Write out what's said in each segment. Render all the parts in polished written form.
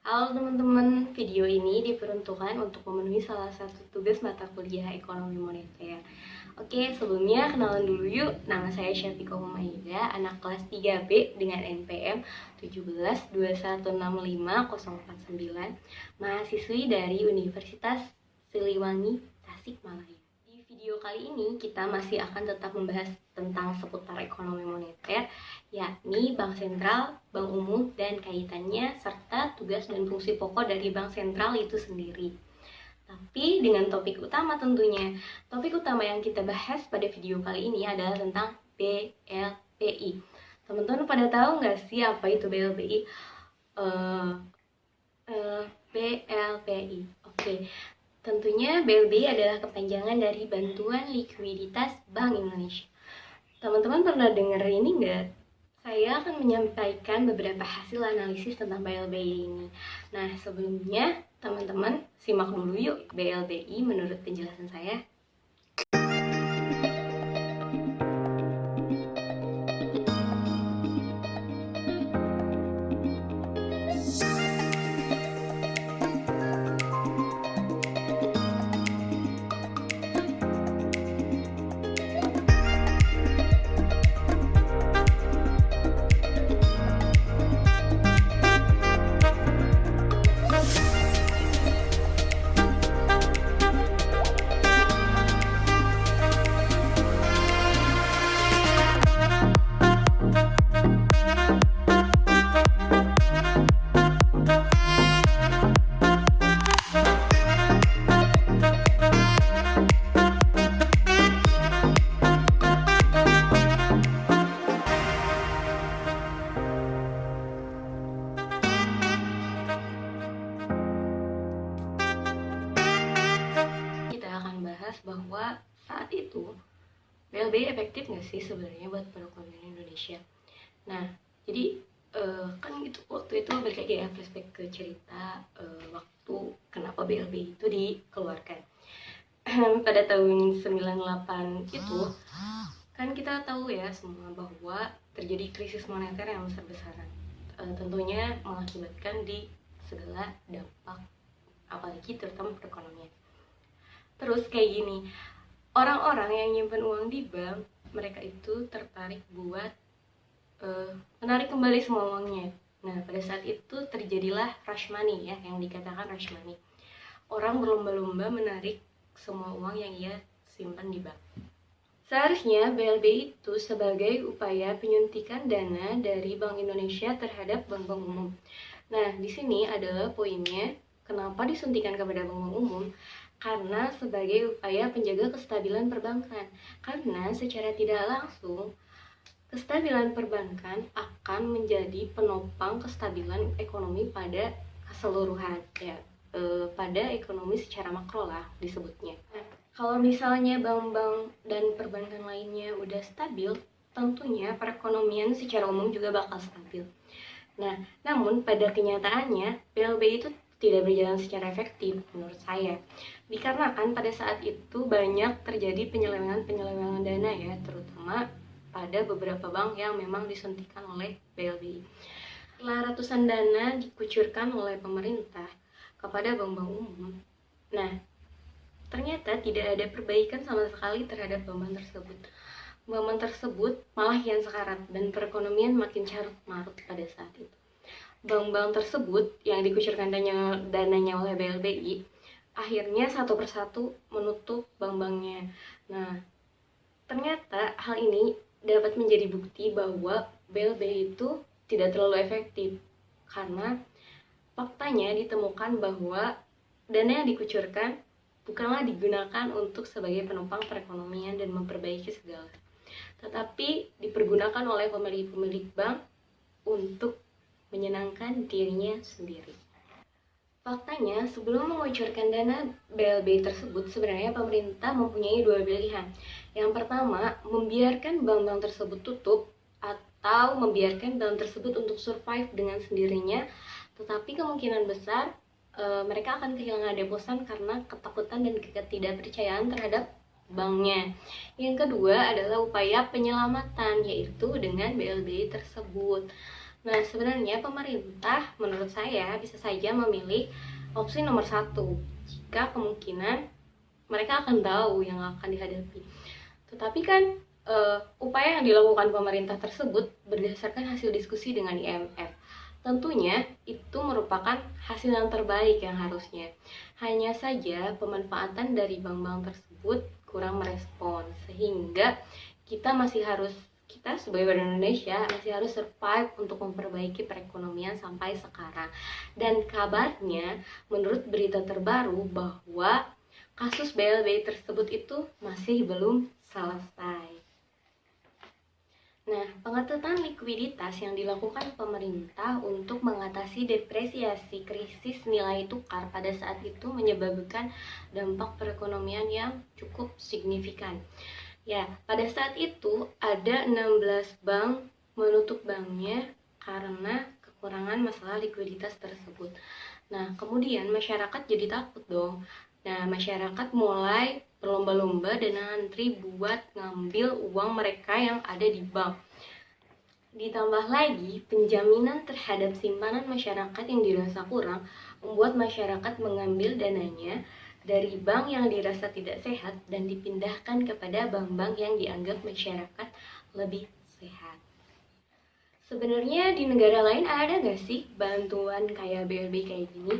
Halo teman-teman, video ini diperuntukkan untuk memenuhi salah satu tugas mata kuliah ekonomi moneter. Oke, sebelumnya kenalan dulu yuk. Nama saya Syafiqah Humaida, anak kelas 3B dengan NPM 172165049, mahasiswi dari Universitas Siliwangi, Tasikmalaya. Di video kali ini kita masih akan tetap membahas tentang seputar ekonomi moneter, yakni bank sentral, bank umum, dan kaitannya, serta tugas dan fungsi pokok dari bank sentral itu sendiri. Tapi dengan topik utama tentunya. Topik utama yang kita bahas pada video kali ini adalah tentang BLBI. Teman-teman pada tahu nggak sih apa itu BLBI? BLBI. Oke. Tentunya BLBI adalah kepanjangan dari Bantuan Likuiditas Bank Indonesia. Teman-teman pernah dengar ini nggak? Saya akan menyampaikan beberapa hasil analisis tentang BLBI ini. Nah, sebelumnya teman-teman simak dulu yuk BLBI menurut penjelasan saya. Bahwa saat itu BLBI efektif nggak sih sebenarnya buat perekonomian Indonesia. Nah, jadi kan itu waktu itu balik lagi ya, flashback ke cerita waktu kenapa BLBI itu dikeluarkan. Pada tahun 98 itu kan kita tahu ya semua bahwa terjadi krisis moneter yang besar-besaran, tentunya mengakibatkan di segala dampak, apalagi terutama perekonomian. Terus kayak gini, orang-orang yang nyimpen uang di bank, mereka itu tertarik buat menarik kembali semua uangnya. Nah, pada saat itu terjadilah rush money ya, yang dikatakan rush money. Orang berlomba-lomba menarik semua uang yang ia simpan di bank. Seharusnya BLBI itu sebagai upaya penyuntikan dana dari Bank Indonesia terhadap bank-bank umum. Nah, di sini adalah poinnya, kenapa disuntikan kepada bank-bank umum? Karena sebagai upaya penjaga kestabilan perbankan. Karena secara tidak langsung, kestabilan perbankan akan menjadi penopang kestabilan ekonomi pada keseluruhan ya, pada ekonomi secara makro lah disebutnya. Nah, kalau misalnya bank-bank dan perbankan lainnya udah stabil, tentunya perekonomian secara umum juga bakal stabil. Nah, namun pada kenyataannya BLBI itu tidak berjalan secara efektif menurut saya, dikarenakan pada saat itu banyak terjadi penyelewengan dana ya, terutama pada beberapa bank yang memang disuntikan oleh BLBI. Setelah ratusan dana dikucurkan oleh pemerintah kepada bank-bank umum, nah ternyata tidak ada perbaikan sama sekali terhadap bank-bank tersebut. Bank-bank tersebut malah kian sekarat dan perekonomian makin carut marut pada saat itu. Bank-bank tersebut yang dikucurkan dananya oleh BLBI akhirnya satu persatu menutup bank-banknya. Nah, ternyata hal ini dapat menjadi bukti bahwa BLBI itu tidak terlalu efektif, karena faktanya ditemukan bahwa dana yang dikucurkan bukanlah digunakan untuk sebagai penopang perekonomian dan memperbaiki segala, tetapi dipergunakan oleh pemilik bank untuk menyenangkan dirinya sendiri. Faktanya, sebelum mengucurkan dana BLBI tersebut, sebenarnya pemerintah mempunyai dua pilihan. Yang pertama, membiarkan bank-bank tersebut tutup atau membiarkan bank tersebut untuk survive dengan sendirinya, tetapi kemungkinan besar mereka akan kehilangan deposan karena ketakutan dan ketidakpercayaan terhadap banknya. Yang kedua adalah upaya penyelamatan, yaitu dengan BLBI tersebut. Nah, sebenarnya pemerintah menurut saya bisa saja memilih opsi nomor satu jika kemungkinan mereka akan tahu yang akan dihadapi. Tetapi kan upaya yang dilakukan pemerintah tersebut berdasarkan hasil diskusi dengan IMF. Tentunya itu merupakan hasil yang terbaik yang harusnya. Hanya saja pemanfaatan dari bank-bank tersebut kurang merespon, sehingga kita sebagai warga Indonesia masih harus survive untuk memperbaiki perekonomian sampai sekarang. Dan kabarnya menurut berita terbaru bahwa kasus BLBI tersebut itu masih belum selesai. Nah, pengetatan likuiditas yang dilakukan pemerintah untuk mengatasi depresiasi krisis nilai tukar pada saat itu menyebabkan dampak perekonomian yang cukup signifikan. Ya, pada saat itu ada 16 bank menutup banknya karena kekurangan masalah likuiditas tersebut. Nah, kemudian masyarakat jadi takut dong. Nah, masyarakat mulai berlomba-lomba dan antri buat ngambil uang mereka yang ada di bank. Ditambah lagi, penjaminan terhadap simpanan masyarakat yang dirasa kurang membuat masyarakat mengambil dananya dari bank yang dirasa tidak sehat dan dipindahkan kepada bank-bank yang dianggap masyarakat lebih sehat. Sebenarnya di negara lain ada nggak sih bantuan kayak BLBI kayak gini?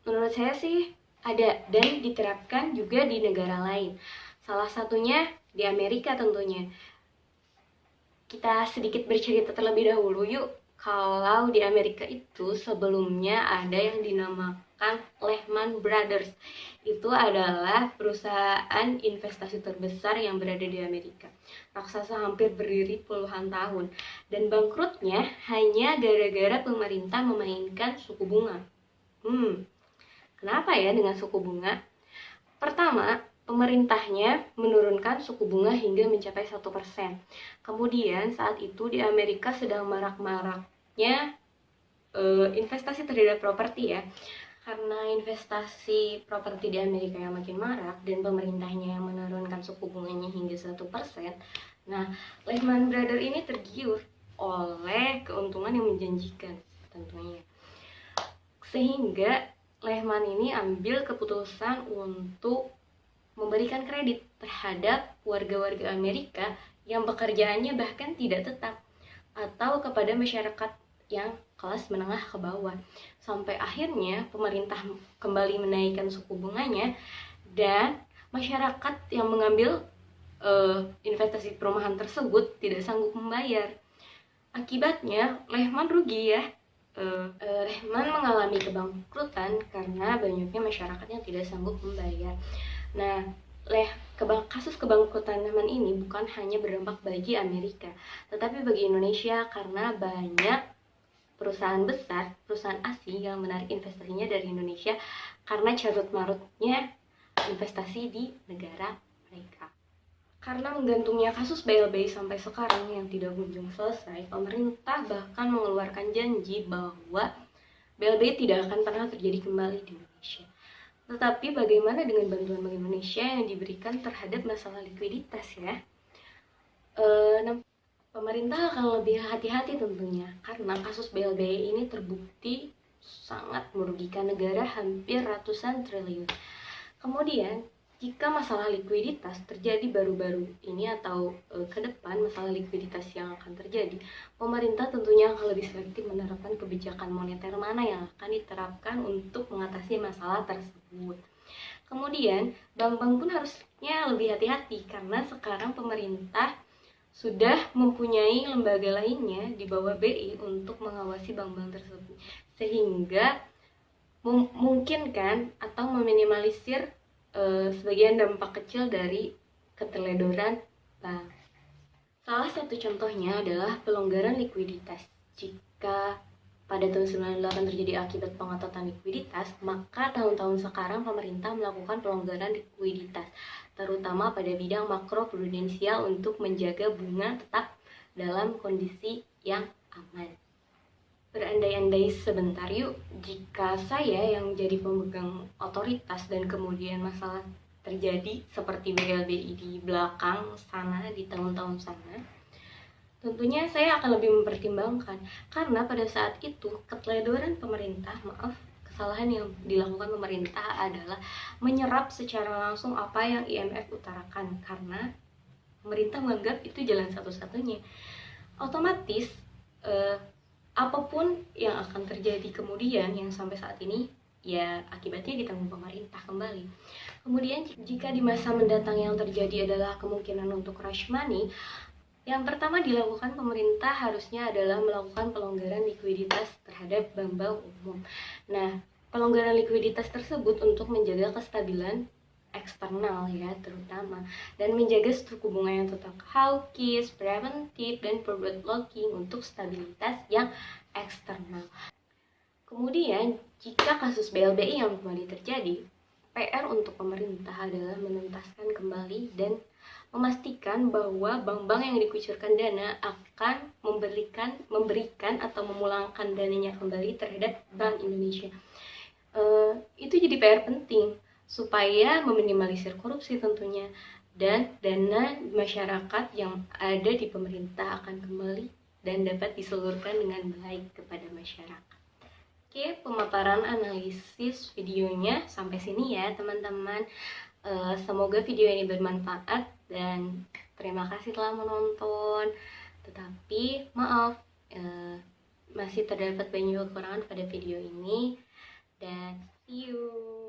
Menurut saya sih ada dan diterapkan juga di negara lain. Salah satunya di Amerika tentunya. Kita sedikit bercerita terlebih dahulu yuk. Kalau di Amerika itu sebelumnya ada yang dinamakan Lehman Brothers. Itu adalah perusahaan investasi terbesar yang berada di Amerika. Raksasa hampir berdiri puluhan tahun. Dan bangkrutnya hanya gara-gara pemerintah memainkan suku bunga. Kenapa ya dengan suku bunga? Pertama, pemerintahnya menurunkan suku bunga hingga mencapai 1%. Kemudian saat itu di Amerika sedang marak-maraknya investasi terhadap properti ya. Karena investasi properti di Amerika yang makin marak dan pemerintahnya yang menurunkan suku bunganya hingga 1%. Nah, Lehman Brothers ini tergiur oleh keuntungan yang menjanjikan tentunya. Sehingga Lehman ini ambil keputusan untuk memberikan kredit terhadap warga-warga Amerika yang pekerjaannya bahkan tidak tetap atau kepada masyarakat yang kelas menengah ke bawah. Sampai akhirnya pemerintah kembali menaikkan suku bunganya dan masyarakat yang mengambil investasi perumahan tersebut tidak sanggup membayar. Akibatnya Lehman rugi ya. Lehman mengalami kebangkrutan karena banyaknya masyarakat yang tidak sanggup membayar. Nah, kasus kebangkrutan Lehman ini bukan hanya berdampak bagi Amerika, tetapi bagi Indonesia karena banyak perusahaan besar, perusahaan asing yang menarik investasinya dari Indonesia karena carut marutnya investasi di negara mereka. Karena menggantungnya kasus BLBI sampai sekarang yang tidak kunjung selesai, pemerintah bahkan mengeluarkan janji bahwa BLBI tidak akan pernah terjadi kembali di Indonesia. Tetapi bagaimana dengan bantuan Bank Indonesia yang diberikan terhadap masalah likuiditas ya? Pemerintah akan lebih hati-hati tentunya karena kasus BLBI ini terbukti sangat merugikan negara hampir ratusan triliun. Kemudian jika masalah likuiditas terjadi baru-baru ini atau ke depan masalah likuiditas yang akan terjadi, pemerintah tentunya akan lebih selektif menerapkan kebijakan moneter mana yang akan diterapkan untuk mengatasi masalah tersebut. Kemudian, bank-bank pun harusnya lebih hati-hati karena sekarang pemerintah sudah mempunyai lembaga lainnya di bawah BI untuk mengawasi bank-bank tersebut. Sehingga memungkinkan atau meminimalisir sebagian dampak kecil dari keteledoran bank. Salah satu contohnya adalah pelonggaran likuiditas. Jika pada tahun 98 terjadi akibat pengetatan likuiditas, maka tahun-tahun sekarang pemerintah melakukan pelonggaran likuiditas, terutama pada bidang makroprudensial untuk menjaga bunga tetap dalam kondisi yang aman. Berandai-andai sebentar yuk, jika saya yang jadi pemegang otoritas dan kemudian masalah terjadi seperti BLBI di belakang sana, di tahun-tahun sana, tentunya saya akan lebih mempertimbangkan, karena pada saat itu keteledoran pemerintah, kesalahan yang dilakukan pemerintah adalah menyerap secara langsung apa yang IMF utarakan, karena pemerintah menganggap itu jalan satu-satunya. Otomatis apapun yang akan terjadi kemudian yang sampai saat ini, ya akibatnya ditanggung pemerintah kembali. Kemudian jika di masa mendatang yang terjadi adalah kemungkinan untuk rush money, yang pertama dilakukan pemerintah harusnya adalah melakukan pelonggaran likuiditas terhadap bank-bank umum. Nah, pelonggaran likuiditas tersebut untuk menjaga kestabilan eksternal ya terutama, dan menjaga suku bunga yang tetap hawkish, preventif, dan forward looking untuk stabilitas yang eksternal. Kemudian, jika kasus BLBI yang kembali terjadi, PR untuk pemerintah adalah menuntaskan kembali dan memastikan bahwa bank-bank yang dikucurkan dana akan memberikan atau memulangkan dananya kembali terhadap Bank Indonesia. Itu jadi PR penting supaya meminimalisir korupsi tentunya, dan dana masyarakat yang ada di pemerintah akan kembali dan dapat disalurkan dengan baik kepada masyarakat. Oke, pemaparan analisis videonya sampai sini ya teman-teman. Semoga video ini bermanfaat dan terima kasih telah menonton. Tetapi maaf, masih terdapat banyak kekurangan pada video ini, dan see you.